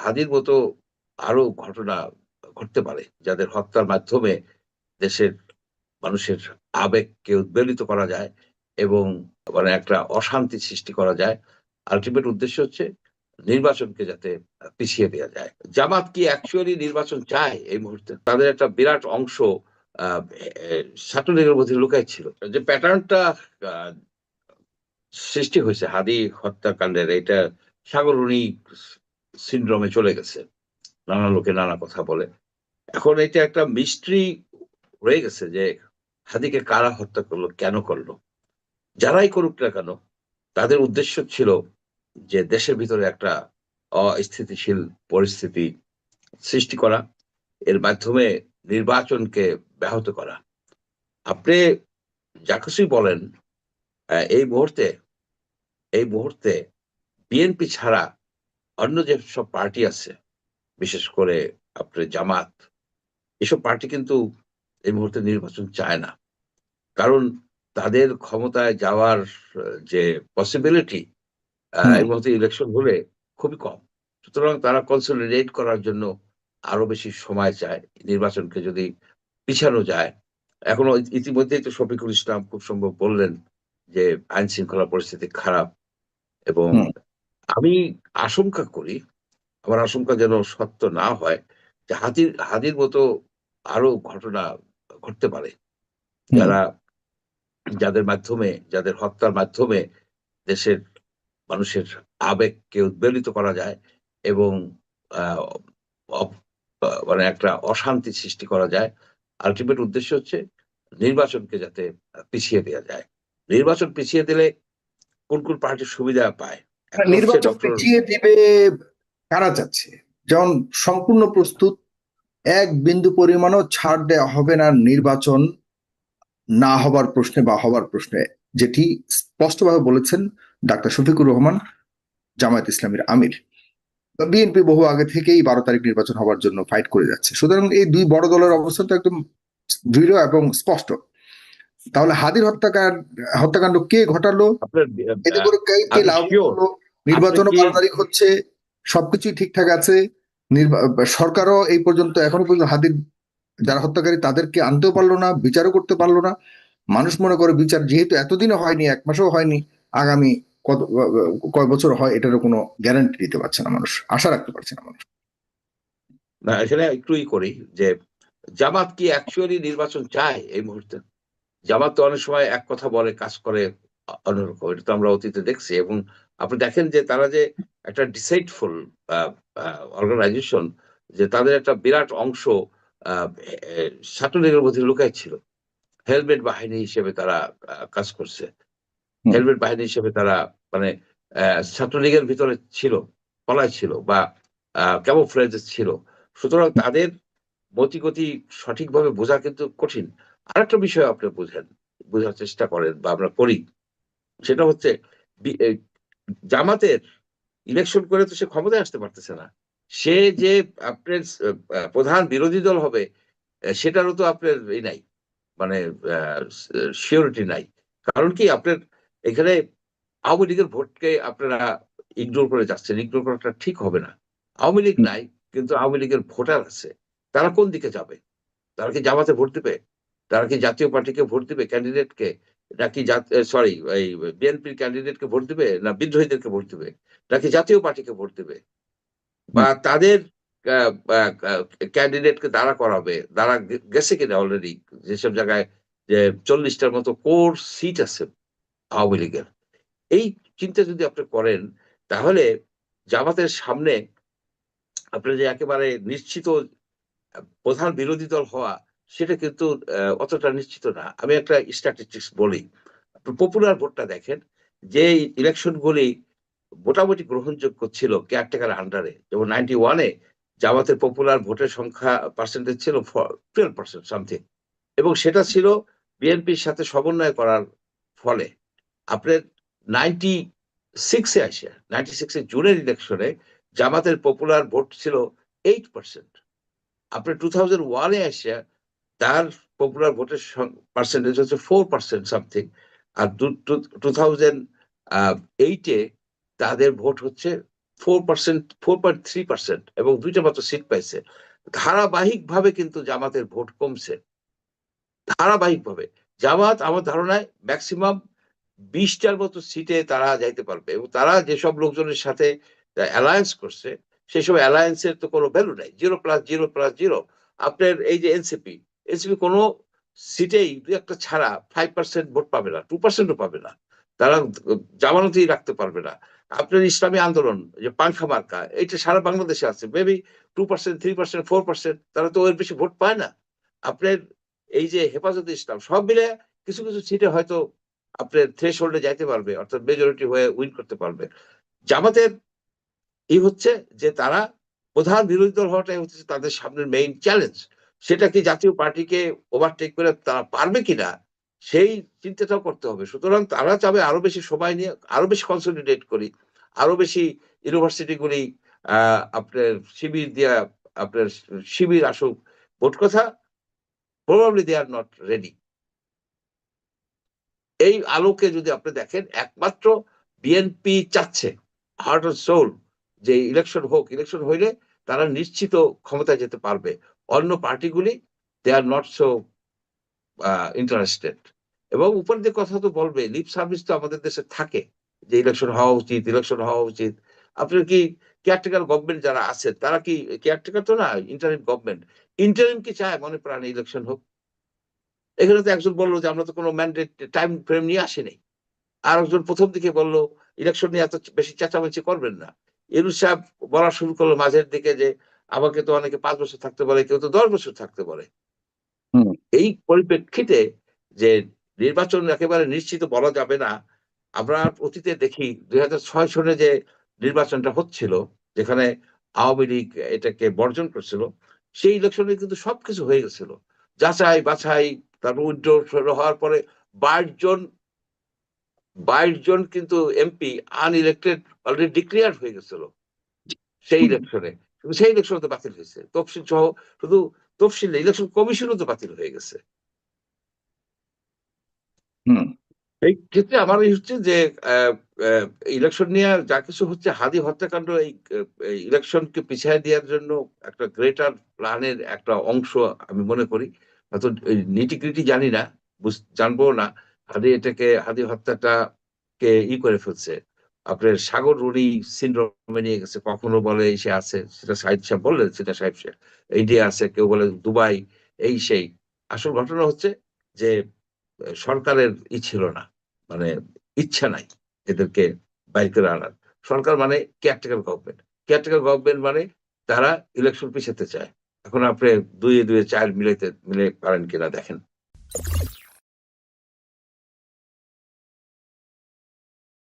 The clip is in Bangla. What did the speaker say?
হাদির মতো আরো ঘটনা ঘটতে পারে, যাদের হত্যার মাধ্যমে দেশের মানুষের আবেগকে উদ্বেলিত করা যায় এবং মানে একটা অশান্তি সৃষ্টি করা যায়। আল্টিমেট উদ্দেশ্য হচ্ছে নির্বাচনকে যাতে পিছিয়ে দেওয়া যায়। জামাত কি অ্যাকচুয়ালি নির্বাচন চায় এই মুহূর্তে? তাদের একটা বিরাট অংশ ছাত্রলীগের মধ্যে লুকাই ছিল। যে প্যাটার্নটা আহ, সৃষ্টি হয়েছে হাদি হত্যাকাণ্ডের, এটা সাগরণী সিন্ড্রোমে চলে গেছে। নানা লোকে নানা কথা বলে। এখন এটা একটা মিস্ট্রি রয়ে গেছে যে হাদিকে কারা হত্যা করলো, কেন করলো। যারাই করুক না কেন, তাদের উদ্দেশ্য ছিল যে দেশের ভিতরে একটা অস্থিতিশীল পরিস্থিতি সৃষ্টি করা, এর মাধ্যমে নির্বাচনকে ব্যাহত করা। আপনি যা কিছুই বলেন, এই মুহূর্তে বিএনপি ছাড়া অন্য যে সব পার্টি আছে, বিশেষ করে আপনার জামাত, এসব পার্টি কিন্তু এই মুহূর্তে নির্বাচন চায় না। কারণ তাদের ক্ষমতায় যাওয়ার যে পসিবিলিটি হুম এই মুহূর্তে ইলেকশন হলে খুবই কম। সুতরাং তারা কনসলিডেট করার জন্য আরো বেশি সময় চায়। নির্বাচনকে যদি পিছানো যায়, এখনো ইতিমধ্যেই তো শফিকুল ইসলাম খুব সম্ভব বললেন যে আইন শৃঙ্খলা পরিস্থিতি খারাপ। এবং হুম আমি আশঙ্কা করি, আমার আশঙ্কা যেন সত্য না হয়, যে হাদির মতো আরো ঘটনা ঘটতে পারে, হুম যারা যাদের হত্যার মাধ্যমে দেশের মানুষের আবেগকে উদ্বেলিত করা যায় এবং আহ, মানে একটা অশান্তি সৃষ্টি করা যায়। আলটিমেট উদ্দেশ্য হচ্ছে নির্বাচনকে যাতে পিছিয়ে দেওয়া যায়। নির্বাচন পিছিয়ে দিলে কোন কোন পার্টি সুবিধা পায়? একটা হচ্ছে নির্বাচন ডক্টর। পিছিয়ে দিবে কারা চাচ্ছে? যেমন সম্পূর্ণ প্রস্তুত, এক বিন্দু পরিমাণও ছাড় দেওয়া হবে না নির্বাচন না হবার প্রশ্নে বা হবার প্রশ্নে, যেটি স্পষ্টভাবে বলেছেন ডাক্তার শফিকুর রহমান, জামায়াত ইসলামীর আমির। বিএনপি বহু আগে থেকেই 12 তারিখ নির্বাচন হবার জন্য ফাইট করে যাচ্ছে, সুতরাং এই দুই বড় দলের অবস্থান তো একদম দৃঢ় এবং স্পষ্ট। তাহলে হাদির হত্যাকাণ্ড কে ঘটালো, আপনার এতে করে কে কে আমি লাভবান শিওর। হলো? আপনি নির্বাচনও কি 12 তারিখ হচ্ছে, সবকিছুই ঠিকঠাক আছে। সরকারও এই পর্যন্ত, এখনো পর্যন্ত হাদির যারা হত্যাকারী তাদেরকে আনতেও পারলো না, বিচারও করতে পারলো না। মানুষ মনে করে বিচার যেহেতু এতদিনও হয়নি, 1 মাসও হয়নি, আগামী কত কয় বছর হয় এটারও কোনো গ্যারান্টি দিতে পারছে না মানুষ, আশা রাখতে পারছে না মানুষ। না, এখানে একটুই করি যে জামাত কি অ্যাকচুয়ালি নির্বাচন চায় এই মুহূর্তে? জামাত তো অনেক সময় এক কথা বলে, কাজ করে অন্যরকম। এটা তো আমরা অতীতে দেখছি। এবং আপনি দেখেন যে তারা যে একটা ডিসাইডফুল অর্গানাইজেশন, যে তাদের একটা বিরাট অংশ আহ, ছাত্রলীগের মধ্যে লুকাই ছিল। হেলমেট বাহিনী হিসেবে তারা কাজ করছে। হুম হেলমেট বাহিনী হিসেবে তারা মানে ছাত্রলীগের ভিতরে ছিল, পলায় ছিল, বা ক্যামোফ্লেজে ছিল। সুতরাং তাদের মতিগতি সঠিকভাবে বোঝা কিন্তু কঠিন। আরেকটা বিষয় আপনি বোঝার চেষ্টা করেন, বা আমরা করি। সেটা হচ্ছে বি- এ, জামাতের ইলেকশন করে তো সে ক্ষমতায় আসতে পারতেছে না। সে যে আপনার প্রধান বিরোধী দল হবে, সেটারও তো আপনার এই নাই, মানে সিওরিটি নাই। কারণ কি, আপনার এখানে আওয়ামী লীগের ভোটকে আপনারা ইগনোর করে যাচ্ছেন। ইগনোর করাটা ঠিক হবে না। আওয়ামী লীগ হুম নাই, কিন্তু আওয়ামী লীগের ভোটার আছে। তারা কোন দিকে যাবে? তারা কি জামাতে ভোট দিবে? তারা কি জাতীয় পার্টিকে ভোট দিবে, ক্যান্ডিডেটকে? নাকি সরি, এই বিএনপির ক্যান্ডিডেটকে ভোট দিবে, না বিদ্রোহীদেরকে ভোট দিবে, নাকি জাতীয় পার্টিকে ভোট দিবে? বা হুম তাদের ক্যান্ডিডেটকে দাঁড়া করাবে, দাঁড়া গেছে কিনা অলরেডি যেসব জায়গায়, যে 40টার মতো কোর সিট আছে আওয়ামী লীগের। এই চিন্তা যদি আপনি করেন, তাহলে জামাতের সামনে আপনার যে একেবারে নিশ্চিত প্রধান বিরোধী দল হওয়া, সেটা কিন্তু অতটা নিশ্চিত না। আমি একটা স্ট্যাটিস্টিক্স বলি। পপুলার ভোটটা দেখেন, যে ইলেকশন গুলি মোটামুটি গ্রহণযোগ্য ছিল কেয়ারটেকার আন্ডারে, যেমন 91-এ জামাতের পপুলার ভোটের সংখ্যা পার্সেন্টেজ ছিল 12% সামথিং। এবং সেটা ছিল বিএনপির সাথে সমন্বয় করার ফলে। আপনার 96-এ জুনের ইলেকশনে জামাতের পপুলার ভোট ছিল 8%। আপনার 2001-এ এসে তার পপুলার ভোটের পার্সেন্টেজ হচ্ছে 4% সামথিং। আর 2008-এ তাদের ভোট হচ্ছে 4.3% এবং 2টা মাত্র সিট পাইছে। ধারাবাহিকভাবে কিন্তু জামাতের ভোট কমছে, ধারাবাহিকভাবে। জামাত আমার ধারণায় ম্যাক্সিমাম 20টার মতো সিটে তারা যাইতে পারবে, এবং তারা যেসব লোকজনের সাথে অ্যালায়েন্স করছে সেসব অ্যালায়েন্সের তো কোনো ভ্যালু নাই, 0+0+0। আপনার এই যে এনসিপি কোনো সিটেই 2-1টা ছাড়া 5% ভোট পাবে না, 2%ও পাবে না, তারা জামানতেই রাখতে পারবে না। আপনার ইসলামী আন্দোলন যে পাংখা মার্কা, এটা সারা বাংলাদেশে আছে, মেবি 2%, 3%, 4%, তারা তো এর বেশি ভোট পায় না। আপনার এই যে হেফাজতে ইসলাম, সব মিলে কিছু কিছু সিটে হয়তো আপনার থ্রেশ হোল্ডে যাইতে পারবে, অর্থাৎ মেজরিটি হয়ে উইন করতে পারবে। জামাতের এই হচ্ছে যে তারা প্রধান বিরোধী দল হওয়াটাই হচ্ছে তাদের সামনের মেইন চ্যালেঞ্জ। সেটা কি জাতীয় পার্টিকে ওভারটেক করে তারা পারবে কিনা, সেই চিন্তাটাও করতে হবে। সুতরাং তারা চাবে আরো বেশি সময় নিয়ে আরো বেশি কনসলিডেট করি, আরো বেশি ইউনিভার্সিটিগুলি আপনার শিবির দিয়া, আপনার শিবির আসুক। মোট কথা, probably they are not ready. এই আলোকে যদি আপনি দেখেন, একমাত্র বিএনপি চাচ্ছে হার্ট অ্যান্ড সোল যে ইলেকশন হোক, ইলেকশন হইলে তারা নিশ্চিত ক্ষমতায় যেতে পারবে। অন্য পার্টিগুলি they are not so interested. এবং উপর দিয়ে কথা তো বলবে, লিপ সার্ভিস তো আমাদের দেশে থাকে যে ইলেকশন হওয়া উচিত, ইলেকশন হওয়া উচিত। আপনার কি কেয়ারটেকার গভর্নমেন্ট যারা আছে তারা কি, কেয়ারটেকার তো না, ইন্টারিম গভর্নমেন্ট, ইন্টারিম কি চায় মনে প্রাণে ইলেকশন হোক? এখানে তো একজন বললো যে আমরা তো কোনো ম্যান্ডেট টাইম ফ্রেম নিয়ে আসিনি। আর একজন প্রথম দিকে বললো ইলেকশন নিয়ে এত বেশি চেঁচামেচি করবেন না। ইউনূস সাহেব বলা শুরু করলো মাঝের দিকে যে আমাকে তো অনেকে 5 বছর থাকতে বলে, কেউ তো 10 বছর থাকতে বলে। হুম। এই পরিপ্রেক্ষিতে যে নির্বাচন একেবারে নিশ্চিত বলা যাবে না। আমরা অতীতে দেখি 2006 সনে যে নির্বাচনটা হচ্ছিল, যেখানে আওয়ামী লীগ এটাকে বর্জন করছিল, সেই ইলেকশনে কিন্তু সবকিছু হয়ে গেছিল, যাচাই বাছাই, তারপর উইথড্র হওয়ার পরে 22 জন 22 জন কিন্তু এমপি আনইলেক্টেড অলরেডি ডিক্লেয়ার হয়ে গেছিল সেই ইলেকশনে। কিন্তু সেই ইলেকশন তো বাতিল হয়েছে, তফসিল সহ। শুধু তফসিল ইলেকশন কমিশনও তো বাতিল হয়ে গেছে। হুম। এই ক্ষেত্রে আমার এই হচ্ছে যে ইলেকশন নিয়ে যা কিছু হচ্ছে, হাদি হত্যাকাণ্ড এই ইলেকশনকে পিছিয়ে দেওয়ার জন্য একটা গ্রেটার প্ল্যানের একটা অংশ আমি মনে করি। হয়তো নিটিগ্রিটি জানি না, জানবো না। হাদি হত্যাটা কে করে ফেলছে, আপনার সাগর রুনি সিনড্রোমে নিয়ে গেছে। কখনো বলে সে আছে, সেটা সাহিদ সাহেব বললেন, সেটা সাহেব সে ইন্ডিয়া আছে, কেউ বলে দুবাই, এই সেই। আসল ঘটনা হচ্ছে যে সরকারের ছিল না, মানে ইচ্ছা নাই এদেরকে বাইর করে আনার। সরকার মানে কেয়ারটেকার গভর্নমেন্ট, কেয়ারটেকার গভর্নমেন্ট মানে তারা ইলেকশন পিছাতে চায়। এখন আপনি 2 এ 2 4 মিলে পারেন কিনা দেখেন।